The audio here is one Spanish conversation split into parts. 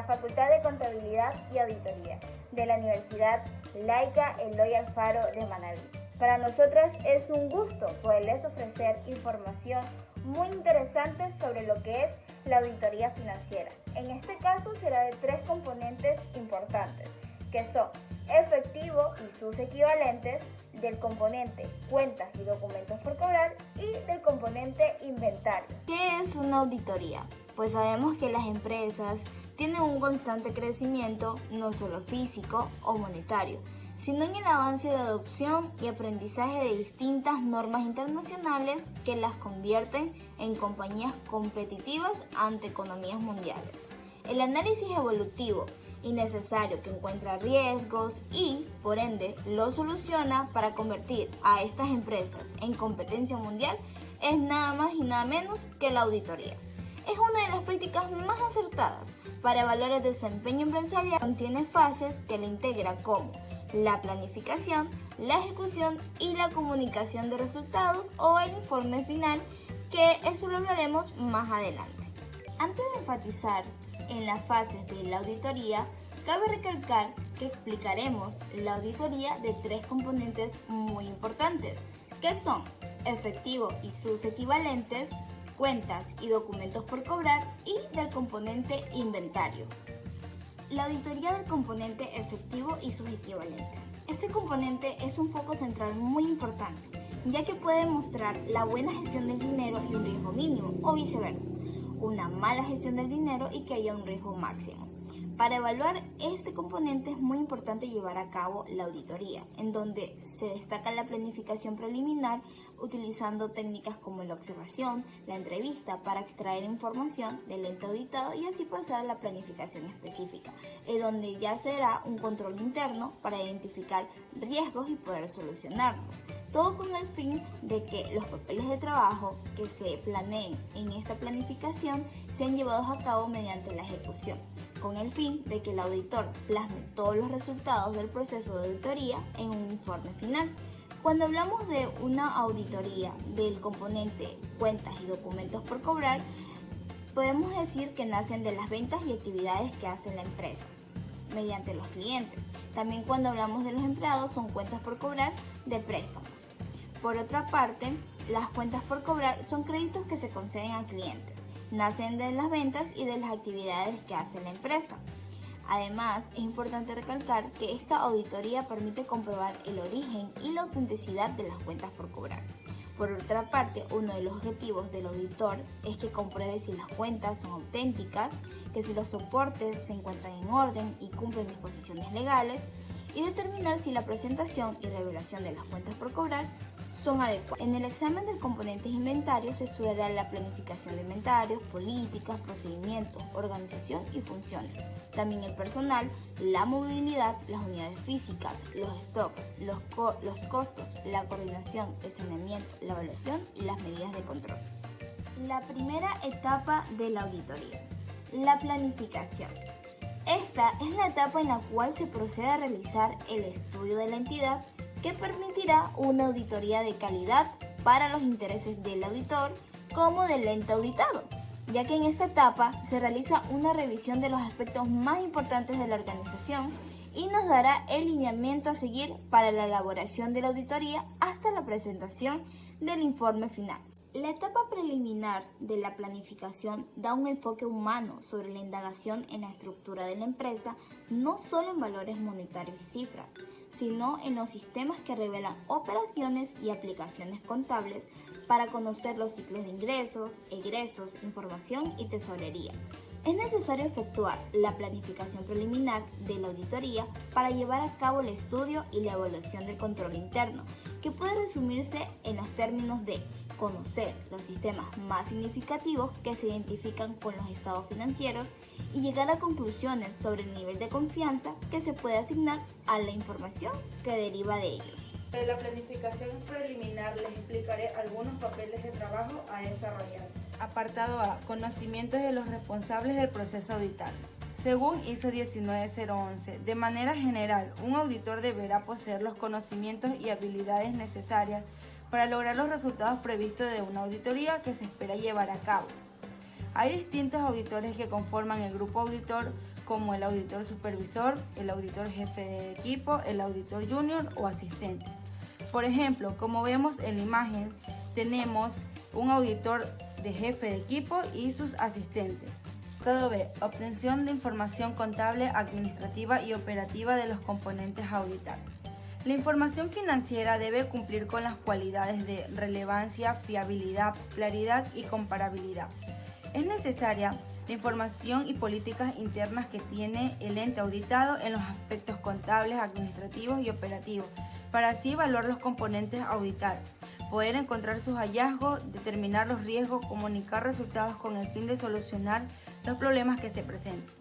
Facultad de Contabilidad y Auditoría de la Universidad Laica Eloy Alfaro de Manabí. Para nosotras es un gusto poderles ofrecer información muy interesante sobre lo que es la auditoría financiera. En este caso será de 3 componentes importantes, que son efectivo y sus equivalentes, del componente cuentas y documentos por cobrar y del componente inventario. ¿Qué es una auditoría? Pues sabemos que las empresas tienen un constante crecimiento, no solo físico o monetario, sino en el avance de adopción y aprendizaje de distintas normas internacionales que las convierten en compañías competitivas ante economías mundiales. El análisis evolutivo y necesario que encuentra riesgos y, por ende, lo soluciona para convertir a estas empresas en competencia mundial es nada más y nada menos que la auditoría. Es una de las prácticas más acertadas para evaluar el desempeño empresarial. Contiene fases que la integra como la planificación, la ejecución y la comunicación de resultados o el informe final, que eso lo hablaremos más adelante. Antes de enfatizar en las fases de la auditoría, cabe recalcar que explicaremos la auditoría de 3 componentes muy importantes, que son efectivo y sus equivalentes, cuentas y documentos por cobrar y del componente inventario. La auditoría del componente efectivo y sus equivalentes. Este componente es un foco central muy importante, ya que puede mostrar la buena gestión del dinero y un riesgo mínimo, o viceversa, una mala gestión del dinero y que haya un riesgo máximo. Para evaluar este componente es muy importante llevar a cabo la auditoría, en donde se destaca la planificación preliminar utilizando técnicas como la observación, la entrevista para extraer información del ente auditado y así pasar a la planificación específica, en donde ya será un control interno para identificar riesgos y poder solucionarlos. Todo con el fin de que los papeles de trabajo que se planeen en esta planificación sean llevados a cabo mediante la ejecución, con el fin de que el auditor plasme todos los resultados del proceso de auditoría en un informe final. Cuando hablamos de una auditoría del componente cuentas y documentos por cobrar, podemos decir que nacen de las ventas y actividades que hace la empresa mediante los clientes. También cuando hablamos de los empleados son cuentas por cobrar de préstamos. Por otra parte, las cuentas por cobrar son créditos que se conceden a clientes. Nacen de las ventas y de las actividades que hace la empresa. Además, es importante recalcar que esta auditoría permite comprobar el origen y la autenticidad de las cuentas por cobrar. Por otra parte, uno de los objetivos del auditor es que compruebe si las cuentas son auténticas, que si los soportes se encuentran en orden y cumplen disposiciones legales, y determinar si la presentación y revelación de las cuentas por cobrar son adecuadas. En el examen del componente inventario se estudiará la planificación de inventarios, políticas, procedimientos, organización y funciones. También el personal, la movilidad, las unidades físicas, los stocks, los costos, la coordinación, el saneamiento, la evaluación y las medidas de control. La primera etapa de la auditoría, la planificación. Esta es la etapa en la cual se procede a realizar el estudio de la entidad que permitirá una auditoría de calidad para los intereses del auditor como del ente auditado, ya que en esta etapa se realiza una revisión de los aspectos más importantes de la organización y nos dará el lineamiento a seguir para la elaboración de la auditoría hasta la presentación del informe final. La etapa preliminar de la planificación da un enfoque humano sobre la indagación en la estructura de la empresa, no solo en valores monetarios y cifras, sino en los sistemas que revelan operaciones y aplicaciones contables para conocer los ciclos de ingresos, egresos, información y tesorería. Es necesario efectuar la planificación preliminar de la auditoría para llevar a cabo el estudio y la evaluación del control interno, que puede resumirse en los términos de conocer los sistemas más significativos que se identifican con los estados financieros y llegar a conclusiones sobre el nivel de confianza que se puede asignar a la información que deriva de ellos. En la planificación preliminar les explicaré algunos papeles de trabajo a desarrollar. Apartado A. Conocimientos de los responsables del proceso auditable. Según ISO 19011, de manera general, un auditor deberá poseer los conocimientos y habilidades necesarias para lograr los resultados previstos de una auditoría que se espera llevar a cabo. Hay distintos auditores que conforman el grupo auditor como el auditor supervisor, el auditor jefe de equipo, el auditor junior o asistente. Por ejemplo, como vemos en la imagen, tenemos un auditor de jefe de equipo y sus asistentes. Todo B. Obtención de información contable, administrativa y operativa de los componentes a auditar. La información financiera debe cumplir con las cualidades de relevancia, fiabilidad, claridad y comparabilidad. Es necesaria la información y políticas internas que tiene el ente auditado en los aspectos contables, administrativos y operativos, para así evaluar los componentes a auditar, poder encontrar sus hallazgos, determinar los riesgos, comunicar resultados con el fin de solucionar los problemas que se presenten.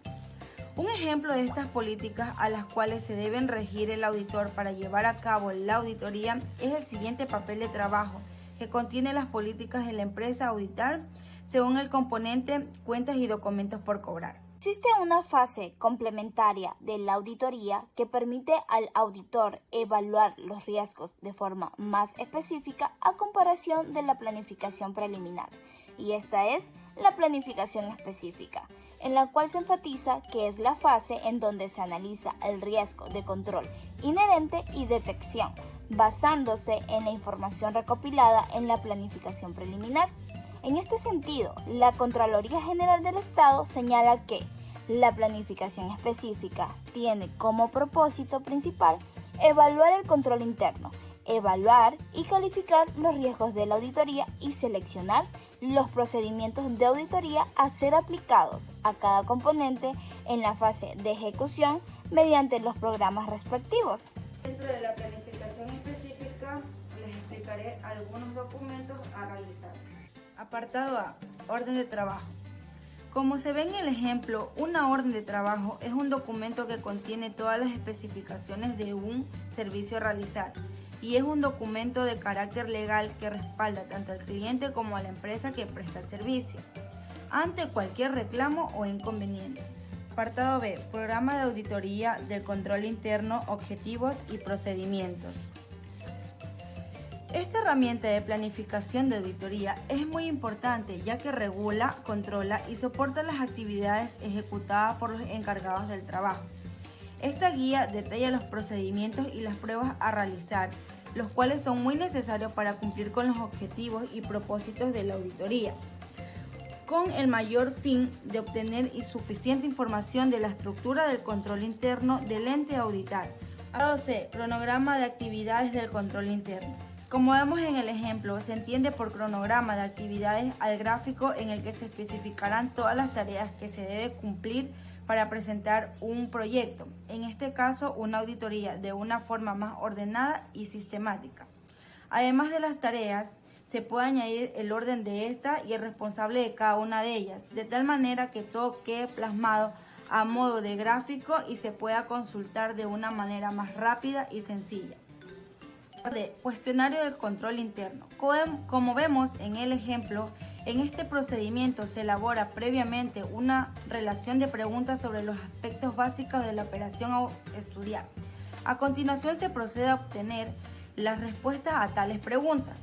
Un ejemplo de estas políticas a las cuales se deben regir el auditor para llevar a cabo la auditoría es el siguiente papel de trabajo, que contiene las políticas de la empresa a auditar según el componente cuentas y documentos por cobrar. Existe una fase complementaria de la auditoría que permite al auditor evaluar los riesgos de forma más específica a comparación de la planificación preliminar, y esta es la planificación específica, en la cual se enfatiza que es la fase en donde se analiza el riesgo de control inherente y detección, basándose en la información recopilada en la planificación preliminar. En este sentido, la Contraloría General del Estado señala que la planificación específica tiene como propósito principal evaluar el control interno, evaluar y calificar los riesgos de la auditoría y seleccionar los procedimientos de auditoría a ser aplicados a cada componente en la fase de ejecución mediante los programas respectivos. Dentro de la planificación específica les explicaré algunos documentos a realizar. Apartado A. Orden de trabajo. Como se ve en el ejemplo, una orden de trabajo es un documento que contiene todas las especificaciones de un servicio a realizar y es un documento de carácter legal que respalda tanto al cliente como a la empresa que presta el servicio ante cualquier reclamo o inconveniente. Apartado B. Programa de auditoría del control interno, objetivos y procedimientos. Esta herramienta de planificación de auditoría es muy importante ya que regula, controla y soporta las actividades ejecutadas por los encargados del trabajo. Esta guía detalla los procedimientos y las pruebas a realizar, los cuales son muy necesarios para cumplir con los objetivos y propósitos de la auditoría, con el mayor fin de obtener suficiente información de la estructura del control interno del ente a auditar. Apartado C. Cronograma de actividades del control interno. Como vemos en el ejemplo, se entiende por cronograma de actividades al gráfico en el que se especificarán todas las tareas que se debe cumplir para presentar un proyecto, en este caso una auditoría, de una forma más ordenada y sistemática. Además de las tareas, se puede añadir el orden de esta y el responsable de cada una de ellas, de tal manera que todo quede plasmado a modo de gráfico y se pueda consultar de una manera más rápida y sencilla. De cuestionario del control interno. Como vemos en el ejemplo, en este procedimiento se elabora previamente una relación de preguntas sobre los aspectos básicos de la operación a estudiar. A continuación se procede a obtener las respuestas a tales preguntas.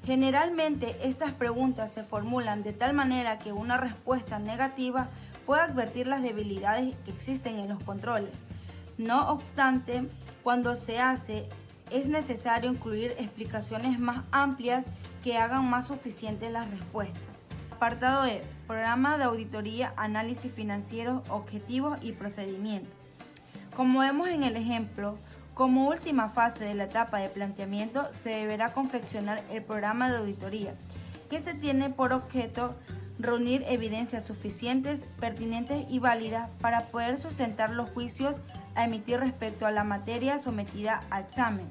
Generalmente estas preguntas se formulan de tal manera que una respuesta negativa pueda advertir las debilidades que existen en los controles. No obstante, cuando se hace es necesario incluir explicaciones más amplias que hagan más suficientes las respuestas. Apartado E. Programa de auditoría, análisis financiero, objetivos y procedimientos. Como vemos en el ejemplo, como última fase de la etapa de planteamiento se deberá confeccionar el programa de auditoría, que se tiene por objeto reunir evidencias suficientes, pertinentes y válidas para poder sustentar los juicios a emitir respecto a la materia sometida a examen.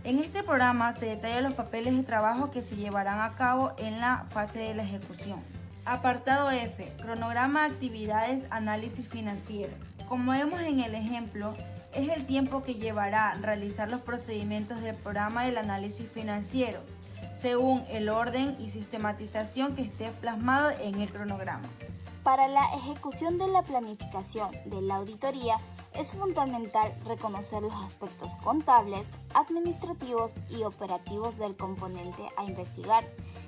En este programa se detallan los papeles de trabajo que se llevarán a cabo en la fase de la ejecución. Apartado F. Cronograma de actividades, análisis financiero. Como vemos en el ejemplo, es el tiempo que llevará realizar los procedimientos del programa del análisis financiero, según el orden y sistematización que esté plasmado en el cronograma. Para la ejecución de la planificación de la auditoría, es fundamental reconocer los aspectos contables, administrativos y operativos del componente a investigar.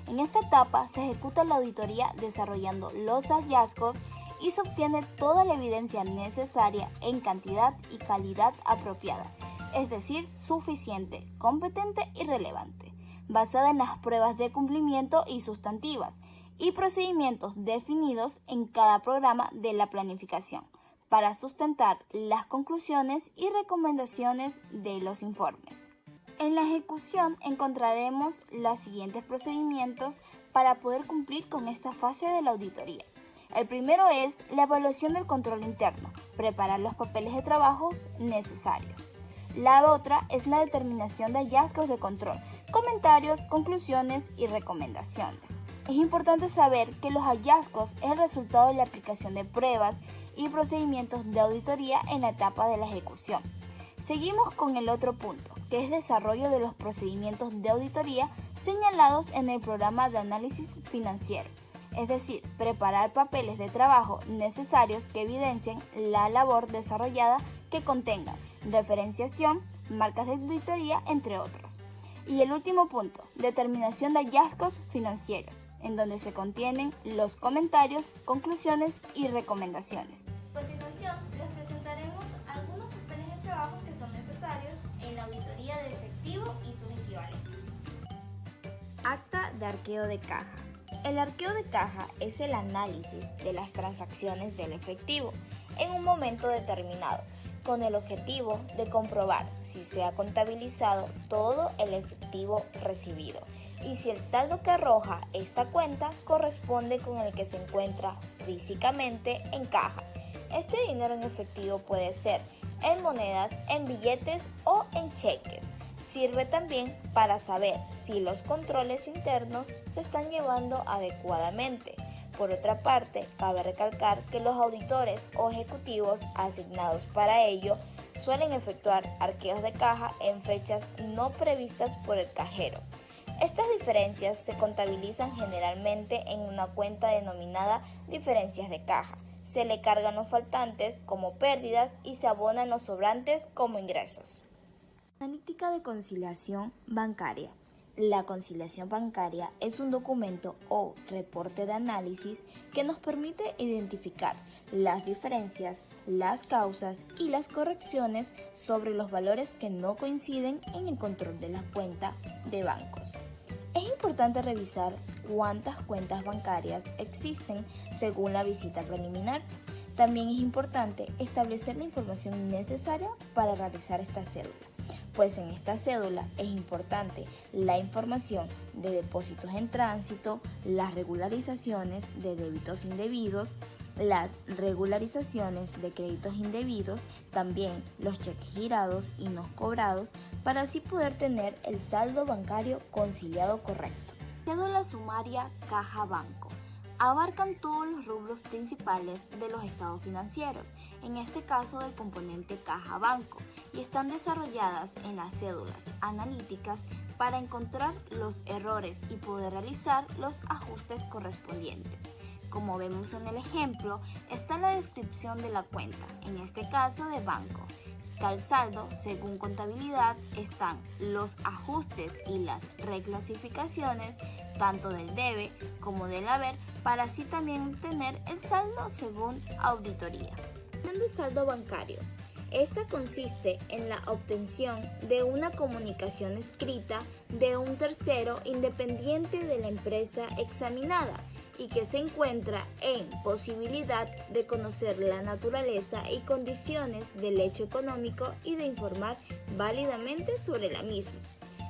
En esta etapa se ejecuta la auditoría desarrollando los hallazgos y se obtiene toda la evidencia necesaria en cantidad y calidad apropiada, es decir, suficiente, competente y relevante, basada en las pruebas de cumplimiento y sustantivas y procedimientos definidos en cada programa de la planificación para sustentar las conclusiones y recomendaciones de los informes. En la ejecución encontraremos los siguientes procedimientos para poder cumplir con esta fase de la auditoría. El primero es la evaluación del control interno, preparar los papeles de trabajo necesarios. La otra es la determinación de hallazgos de control, comentarios, conclusiones y recomendaciones. Es importante saber que los hallazgos es el resultado de la aplicación de pruebas y procedimientos de auditoría en la etapa de la ejecución. Seguimos con el otro punto, que es desarrollo de los procedimientos de auditoría señalados en el programa de análisis financiero, es decir, preparar papeles de trabajo necesarios que evidencien la labor desarrollada que contengan referenciación, marcas de auditoría, entre otros. Y el último punto, determinación de hallazgos financieros, en donde se contienen los comentarios, conclusiones y recomendaciones. A continuación, les presentaremos algunos papeles de trabajo que son necesarios en la auditoría de efectivo y sus equivalentes. Acta de arqueo de caja. El arqueo de caja es el análisis de las transacciones del efectivo en un momento determinado, con el objetivo de comprobar si se ha contabilizado todo el efectivo recibido y si el saldo que arroja esta cuenta corresponde con el que se encuentra físicamente en caja. Este dinero en efectivo puede ser en monedas, en billetes o en cheques. Sirve también para saber si los controles internos se están llevando adecuadamente. Por otra parte, cabe recalcar que los auditores o ejecutivos asignados para ello suelen efectuar arqueos de caja en fechas no previstas por el cajero. Estas diferencias se contabilizan generalmente en una cuenta denominada diferencias de caja. Se le cargan los faltantes como pérdidas y se abonan los sobrantes como ingresos. Analítica de conciliación bancaria. La conciliación bancaria es un documento o reporte de análisis que nos permite identificar las diferencias, las causas y las correcciones sobre los valores que no coinciden en el control de la cuenta de bancos. Es importante revisar cuántas cuentas bancarias existen según la visita preliminar. También es importante establecer la información necesaria para realizar esta cédula, pues en esta cédula es importante la información de depósitos en tránsito, las regularizaciones de débitos indebidos, las regularizaciones de créditos indebidos, también los cheques girados y no cobrados, para así poder tener el saldo bancario conciliado correcto. Cédula sumaria Caja Banco. Abarcan todos los rubros principales de los estados financieros, en este caso del componente Caja Banco, y están desarrolladas en las cédulas analíticas para encontrar los errores y poder realizar los ajustes correspondientes. Como vemos en el ejemplo, está la descripción de la cuenta, en este caso de banco. Está el saldo, según contabilidad, están los ajustes y las reclasificaciones, tanto del debe como del haber, para así también tener el saldo según auditoría. El saldo bancario. Esta consiste en la obtención de una comunicación escrita de un tercero independiente de la empresa examinada y que se encuentra en posibilidad de conocer la naturaleza y condiciones del hecho económico y de informar válidamente sobre la misma.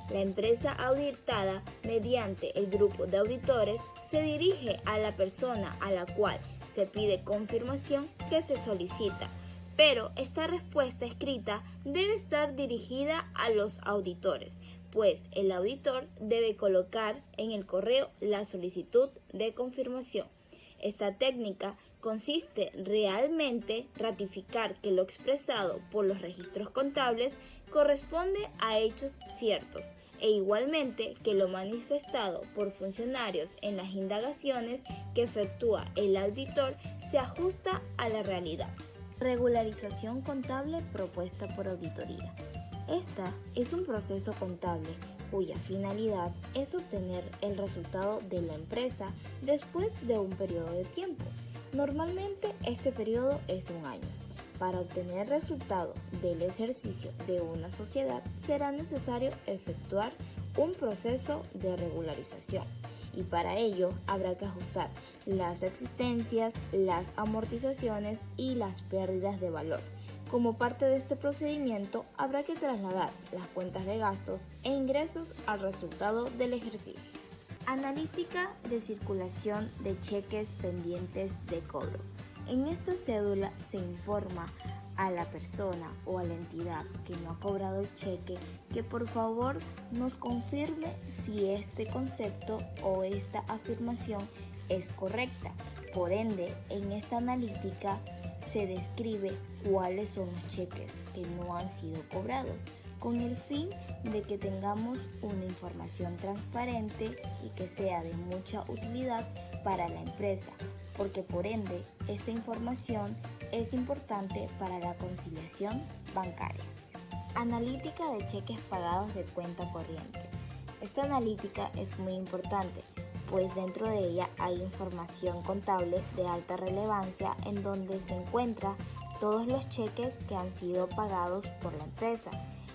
La empresa auditada, mediante el grupo de auditores, se dirige a la persona a la cual se pide confirmación que se solicita, pero esta respuesta escrita debe estar dirigida a los auditores, pues el auditor debe colocar en el correo la solicitud de confirmación. Esta técnica consiste realmente ratificar que lo expresado por los registros contables corresponde a hechos ciertos e igualmente que lo manifestado por funcionarios en las indagaciones que efectúa el auditor se ajusta a la realidad. Regularización contable propuesta por auditoría. Esta es un proceso contable cuya finalidad es obtener el resultado de la empresa después de un periodo de tiempo. Normalmente este periodo es de un año. Para obtener el resultado del ejercicio de una sociedad será necesario efectuar un proceso de regularización y para ello habrá que ajustar las existencias, las amortizaciones y las pérdidas de valor. Como parte de este procedimiento habrá que trasladar las cuentas de gastos e ingresos al resultado del ejercicio. Analítica de circulación de cheques pendientes de cobro. En esta cédula se informa a la persona o a la entidad que no ha cobrado el cheque que por favor nos confirme si este concepto o esta afirmación es correcta. Por ende, en esta analítica se describe cuáles son los cheques que no han sido cobrados, con el fin de que tengamos una información transparente y que sea de mucha utilidad para la empresa, porque por ende esta información es importante para la conciliación bancaria. Analítica de cheques pagados de cuenta corriente. Esta analítica es muy importante, pues dentro de ella hay información contable de alta relevancia en donde se encuentran todos los cheques que han sido pagados por la empresa.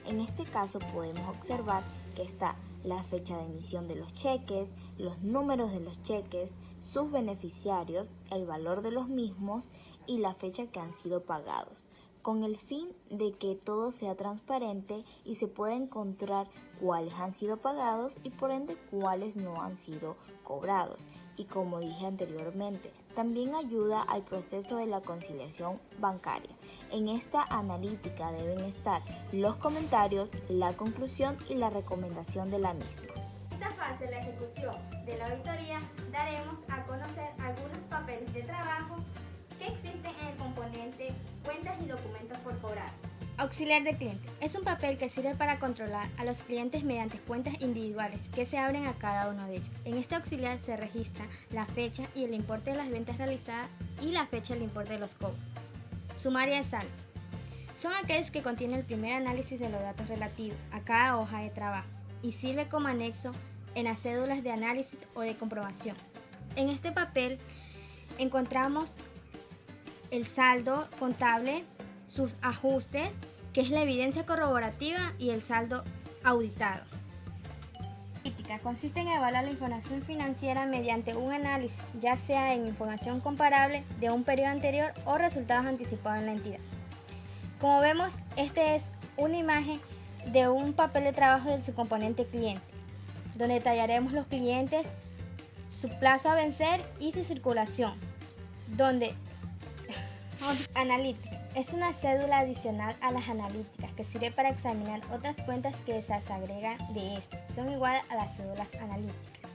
En este caso podemos observar que está la fecha de emisión de los cheques, los números de los cheques, sus beneficiarios, el valor de los mismos y la fecha que han sido pagados, con el fin de que todo sea transparente y se pueda encontrar cuáles han sido pagados y por ende cuáles no han sido cobrados. Y como dije anteriormente, también ayuda al proceso de la conciliación bancaria. En esta analítica deben estar los comentarios, la conclusión y la recomendación de la misma. En esta fase de la ejecución de la auditoría daremos a conocer algunos papeles de trabajo que existen en el componente cuentas y documentos por cobrar. Auxiliar de cliente. Es un papel que sirve para controlar a los clientes mediante cuentas individuales que se abren a cada uno de ellos. En este auxiliar se registra la fecha y el importe de las ventas realizadas y la fecha y el importe de los cobros. Sumaria de saldo. Son aquellos que contienen el primer análisis de los datos relativos a cada hoja de trabajo y sirve como anexo en las cédulas de análisis o de comprobación. En este papel encontramos el saldo contable, sus ajustes, que es la evidencia corroborativa, y el saldo auditado. Analítica consiste en evaluar la información financiera mediante un análisis, ya sea en información comparable de un periodo anterior o resultados anticipados en la entidad. Como vemos, este es una imagen de un papel de trabajo de su componente cliente, donde detallaremos los clientes, su plazo a vencer y su circulación, donde analítica es una cédula adicional a las analíticas que sirve para examinar otras cuentas que se agregan de estas. Son igual a las cédulas analíticas.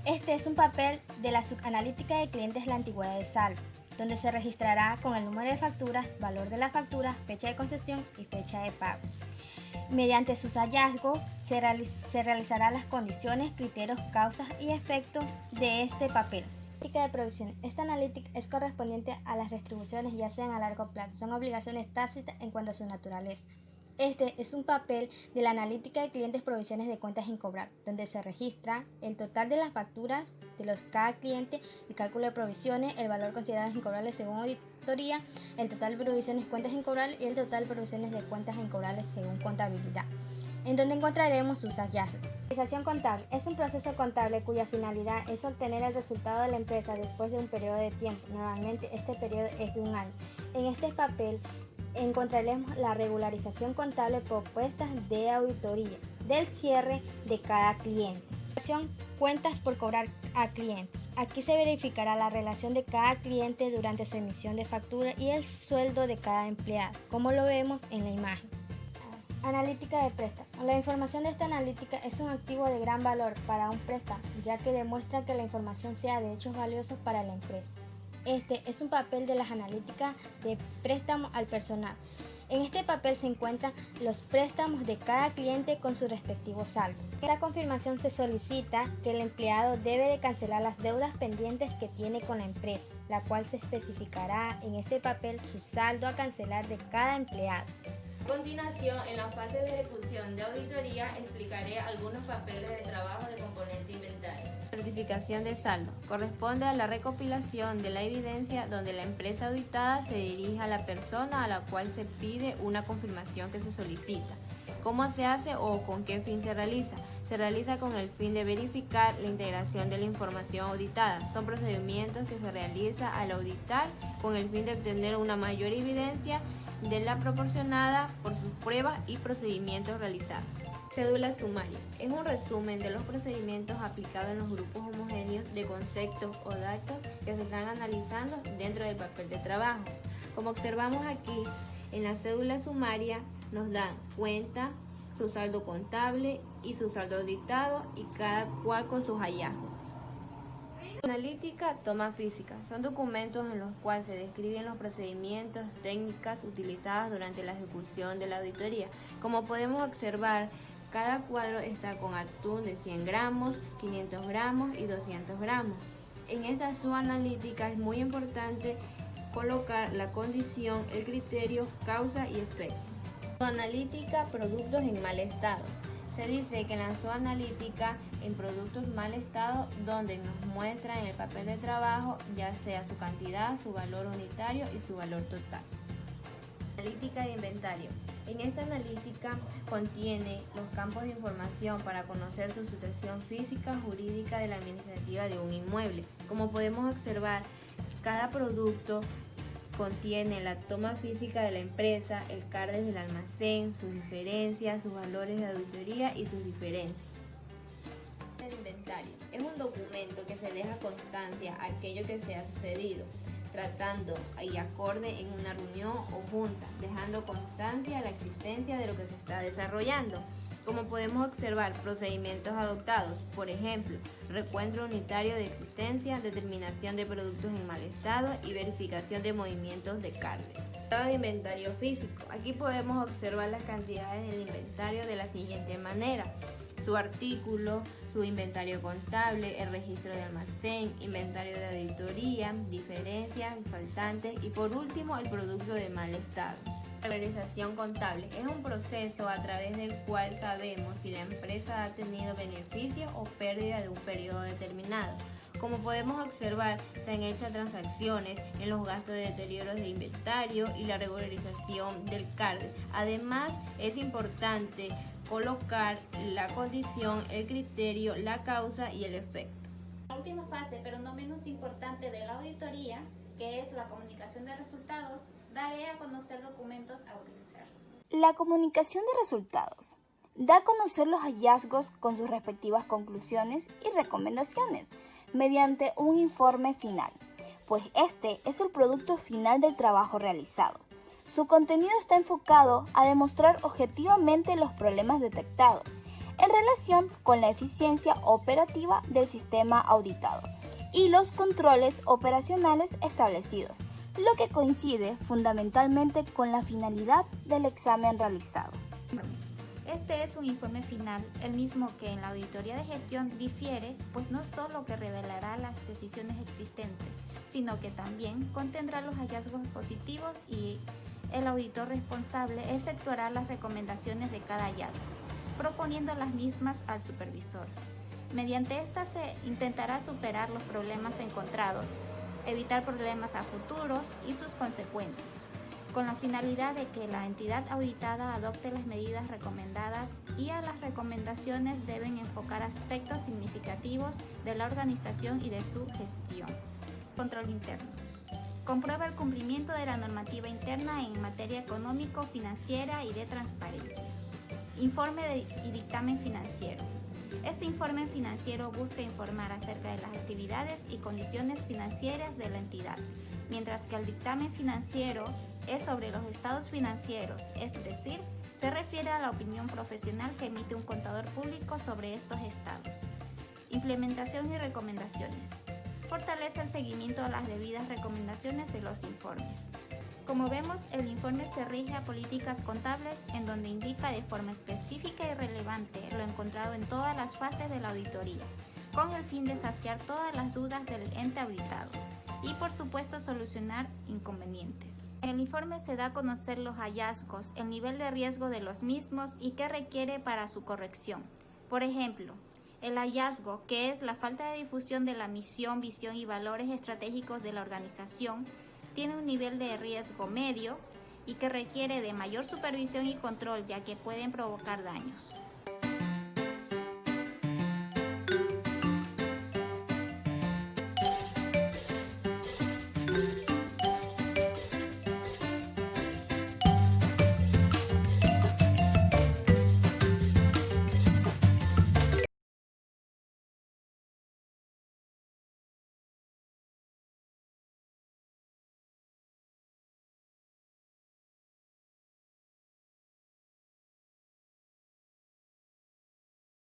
Este es un papel de la subanalítica de clientes de la antigüedad de saldo, donde se registrará con el número de facturas, valor de la factura, fecha de concesión y fecha de pago. Mediante sus hallazgos se realizarán las condiciones, criterios, causas y efectos de este papel. Analítica de provisiones. Esta analítica es correspondiente a las retribuciones, ya sean a largo plazo. Son obligaciones tácitas en cuanto a su naturaleza. Este es un papel de la analítica de clientes provisiones de cuentas sin cobrar, donde se registra el total de las facturas de cada cliente, el cálculo de provisiones, el valor considerado incobrables según auditoría, el total de provisiones cuentas incobrables y el total de provisiones de cuentas incobrables según contabilidad, en donde encontraremos sus hallazgos. Realización contable es un proceso contable cuya finalidad es obtener el resultado de la empresa después de un periodo de tiempo. Normalmente este periodo es de un año. En este papel encontraremos la regularización contable propuestas de auditoría del cierre de cada cliente. Cuentas por cobrar a clientes. Aquí se verificará la relación de cada cliente durante su emisión de factura y el sueldo de cada empleado, como lo vemos en la imagen. Analítica de préstamo. La información de esta analítica es un activo de gran valor para un préstamo, ya que demuestra que la información sea de hechos valiosos para la empresa. Este es un papel de las analíticas de préstamo al personal. En este papel se encuentran los préstamos de cada cliente con su respectivo saldo. En esta confirmación se solicita que el empleado debe de cancelar las deudas pendientes que tiene con la empresa, la cual se especificará en este papel su saldo a cancelar de cada empleado. continuación, en la fase de ejecución de auditoría, explicaré algunos papeles de trabajo de componente inventario. Certificación de saldo. Corresponde a la recopilación de la evidencia donde la empresa auditada se dirige a la persona a la cual se pide una confirmación que se solicita. ¿Cómo se hace o con qué fin se realiza? Se realiza con el fin de verificar la integración de la información auditada. Son procedimientos que se realiza al auditar con el fin de obtener una mayor evidencia de la proporcionada por sus pruebas y procedimientos realizados. Cédula sumaria. Es un resumen de los procedimientos aplicados en los grupos homogéneos de conceptos o datos que se están analizando dentro del papel de trabajo. Como observamos aquí, en la cédula sumaria nos dan cuenta, su saldo contable y su saldo auditado y cada cual con sus hallazgos. Analítica, toma física. Son documentos en los cuales se describen los procedimientos, técnicas utilizadas durante la ejecución de la auditoría. Como podemos observar, cada cuadro está con atún de 100 gramos, 500 gramos y 200 gramos. En esta subanalítica es muy importante colocar la condición, el criterio, causa y efecto. Subanalítica, productos en mal estado. Se dice que en la zoanalítica, en productos mal estado, donde nos muestran en el papel de trabajo ya sea su cantidad, su valor unitario y su valor total. Analítica de inventario. En esta analítica contiene los campos de información para conocer su situación física, jurídica y la administrativa de un inmueble. Como podemos observar, cada producto contiene la toma física de la empresa, el CARDES del almacén, sus diferencias, sus valores de auditoría y sus diferencias. El inventario es un documento que se deja constancia a aquello que se ha sucedido, tratando y acorde en una reunión o junta, dejando constancia a la existencia de lo que se está desarrollando. Como podemos observar, procedimientos adoptados, por ejemplo, recuento unitario de existencia, determinación de productos en mal estado y verificación de movimientos de CARDES. Estado de inventario físico. Aquí podemos observar las cantidades del inventario de la siguiente manera: su artículo, su inventario contable, el registro de almacén, inventario de auditoría, diferencias, faltantes y por último el producto de mal estado. Regularización contable es un proceso a través del cual sabemos si la empresa ha tenido beneficio o pérdida de un periodo determinado. Como podemos observar, se han hecho transacciones en los gastos de deterioros de inventario y la regularización del CARDES. Además, es importante colocar la condición, el criterio, la causa y el efecto. La última fase, pero no menos importante de la auditoría, que es la comunicación de resultados, daré a conocer documentos a utilizar. La comunicación de resultados da a conocer los hallazgos con sus respectivas conclusiones y recomendaciones mediante un informe final, pues este es el producto final del trabajo realizado. Su contenido está enfocado a demostrar objetivamente los problemas detectados en relación con la eficiencia operativa del sistema auditado y los controles operacionales establecidos, lo que coincide fundamentalmente con la finalidad del examen realizado. Este es un informe final, el mismo que en la auditoría de gestión difiere, pues no solo que revelará las decisiones existentes, sino que también contendrá los hallazgos positivos y el auditor responsable efectuará las recomendaciones de cada hallazgo, proponiendo las mismas al supervisor. Mediante esta se intentará superar los problemas encontrados, evitar problemas a futuros y sus consecuencias, con la finalidad de que la entidad auditada adopte las medidas recomendadas y a las recomendaciones deben enfocar aspectos significativos de la organización y de su gestión. Control interno. Comprueba el cumplimiento de la normativa interna en materia económico-financiera y de transparencia. Informe y dictamen financiero. Este informe financiero busca informar acerca de las actividades y condiciones financieras de la entidad, mientras que el dictamen financiero es sobre los estados financieros, es decir, se refiere a la opinión profesional que emite un contador público sobre estos estados. Implementación y recomendaciones. Fortalece el seguimiento a las debidas recomendaciones de los informes. Como vemos, el informe se rige a políticas contables en donde indica de forma específica y relevante lo encontrado en todas las fases de la auditoría, con el fin de saciar todas las dudas del ente auditado y por supuesto solucionar inconvenientes. En el informe se da a conocer los hallazgos, el nivel de riesgo de los mismos y qué requiere para su corrección. Por ejemplo, el hallazgo, que es la falta de difusión de la misión, visión y valores estratégicos de la organización, tiene un nivel de riesgo medio y que requiere de mayor supervisión y control, ya que pueden provocar daños.